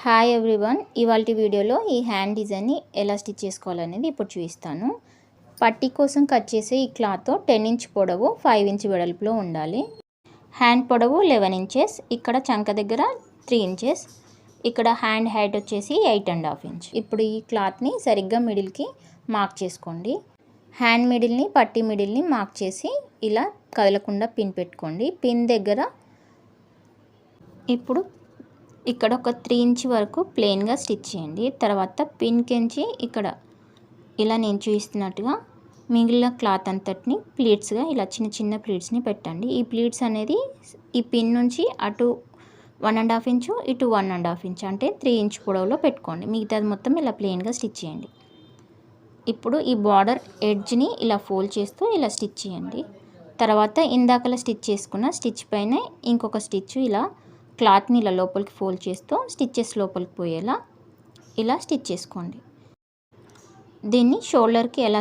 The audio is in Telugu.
హాయ్ ఎవ్రీవన్, ఇవాల్టి వీడియోలో ఈ హ్యాండ్ డిజైన్ని ఎలా స్టిచ్ చేసుకోవాలనేది ఇప్పుడు చూపిస్తాను. పట్టీ కోసం కట్ చేసే ఈ క్లాత్ 10 ఇంచ్ పొడవు 5 ఇంచ్ వెడల్పులో ఉండాలి. హ్యాండ్ పొడవు 11 ఇంచెస్, ఇక్కడ చంక దగ్గర 3 ఇంచెస్, ఇక్కడ హ్యాండ్ హైట్ వచ్చేసి 8.5 ఇంచ్. ఇప్పుడు ఈ క్లాత్ని సరిగ్గా మిడిల్కి మార్క్ చేసుకోండి. హ్యాండ్ మిడిల్ని పట్టీ మిడిల్ని మార్క్ చేసి ఇలా కదలకుండా పిన్ పెట్టుకోండి. పిన్ దగ్గర ఇప్పుడు ఇక్కడ ఒక 3 ఇంచ్ వరకు ప్లెయిన్గా స్టిచ్ చేయండి. తర్వాత పిన్ కెంచి ఇక్కడ ఇలా నేను చూపిస్తున్నట్టుగా మిగిలిన క్లాత్ అంతటిని ప్లీట్స్గా ఇలా చిన్న చిన్న ప్లీట్స్ని పెట్టండి. ఈ ప్లీట్స్ అనేది ఈ పిన్ నుంచి అటు 1.5 ఇంచు, ఇటు 1.5 ఇంచ్, అంటే 3 ఇంచ్ పొడవులో పెట్టుకోండి. మిగతాది మొత్తం ఇలా ప్లెయిన్గా స్టిచ్ చేయండి. ఇప్పుడు ఈ బార్డర్ ఎడ్జ్ని ఇలా ఫోల్డ్ చేస్తూ ఇలా స్టిచ్ చేయండి. తర్వాత ఇందాకలా స్టిచ్ చేసుకున్న స్టిచ్ పైన ఇంకొక స్టిచ్ ఇలా క్లాత్ని ఇలా లోపలికి ఫోల్డ్ చేస్తూ స్టిచ్చెస్ లోపలికి పోయేలా ఇలా స్టిచ్ చేసుకోండి. దీన్ని షోల్డర్కి ఎలా